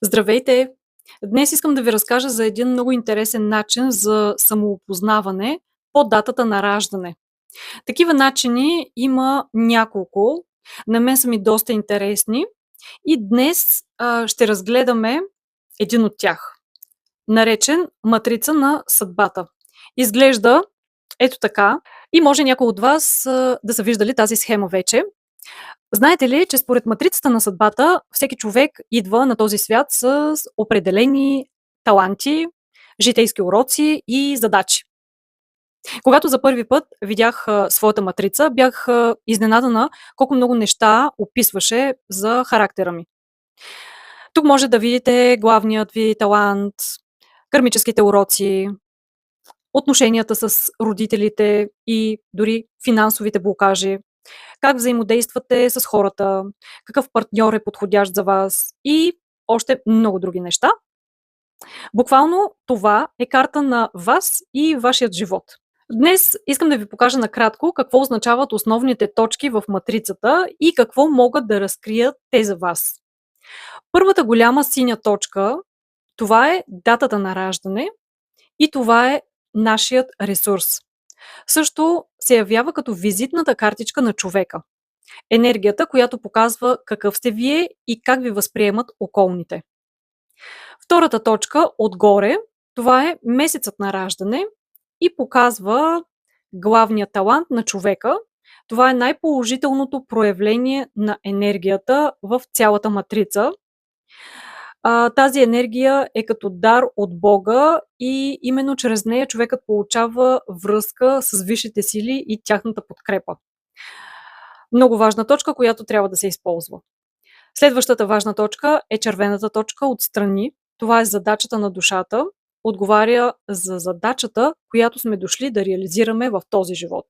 Здравейте! Днес искам да ви разкажа за един много интересен начин за самоопознаване по датата на раждане. Такива начини има няколко. На мен са ми доста интересни и днес ще разгледаме един от тях, наречен матрица на съдбата. Изглежда ето така и може някой от вас да са виждали тази схема вече. Знаете ли, че според матрицата на съдбата всеки човек идва на този свят с определени таланти, житейски уроци и задачи? Когато за първи път видях своята матрица, бях изненадана колко много неща описваше за характера ми. Тук може да видите главният ви талант, кармическите уроци, отношенията с родителите и дори финансовите блокажи, как взаимодействате с хората, какъв партньор е подходящ за вас и още много други неща. Буквално това е карта на вас и вашият живот. Днес искам да ви покажа накратко какво означават основните точки в матрицата и какво могат да разкрият те за вас. Първата голяма синя точка, това е датата на раждане и това е нашият ресурс. Също се явява като визитната картичка на човека. Енергията, която показва какъв сте вие и как ви възприемат околните. Втората точка отгоре, това е месецът на раждане и показва главния талант на човека. Това е най-положителното проявление на енергията в цялата матрица. Тази енергия е като дар от Бога и именно чрез нея човекът получава връзка с висшите сили и тяхната подкрепа. Много важна точка, която трябва да се използва. Следващата важна точка е червената точка отстрани. Това е задачата на душата. Отговаря за задачата, която сме дошли да реализираме в този живот.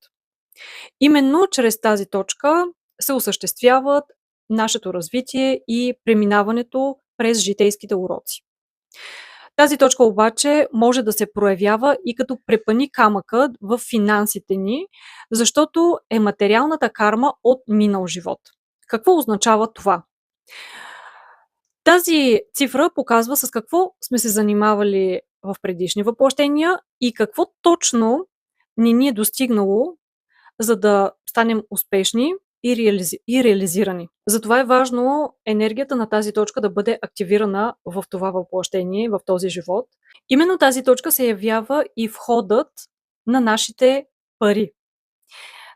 Именно чрез тази точка се осъществяват нашето развитие и преминаването през житейските уроци. Тази точка обаче може да се проявява и като препъни камъка в финансите ни, защото е материалната карма от минал живот. Какво означава това? Тази цифра показва с какво сме се занимавали в предишни въплъщения и какво точно не ни е достигнало, за да станем успешни и реализирани. Затова е важно енергията на тази точка да бъде активирана в това въплъщение, в този живот. Именно тази точка се явява и входът на нашите пари.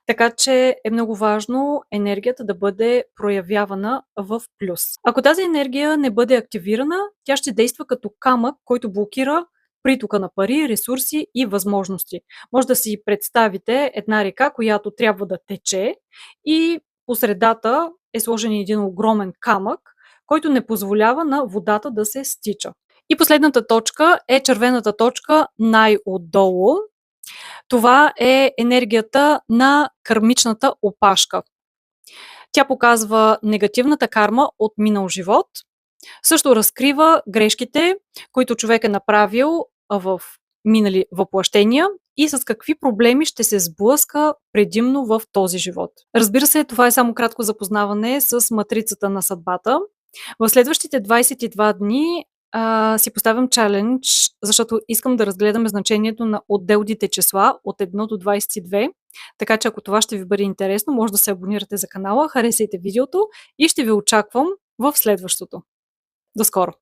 Така че е много важно енергията да бъде проявявана в плюс. Ако тази енергия не бъде активирана, тя ще действа като камък, който блокира притока на пари, ресурси и възможности. Може да си представите една река, която трябва да тече и по средата е сложен един огромен камък, който не позволява на водата да се стича. И последната точка е червената точка най-отдолу. Това е енергията на кармичната опашка. Тя показва негативната карма от минал живот. Също разкрива грешките, които човек е направил в минали въплъщения и с какви проблеми ще се сблъска предимно в този живот. Разбира се, това е само кратко запознаване с матрицата на съдбата. В следващите 22 дни си поставям чалендж, защото искам да разгледаме значението на отделните числа от 1 до 22. Така че ако това ще ви бъде интересно, може да се абонирате за канала, харесайте видеото и ще ви очаквам в следващото. До скоро!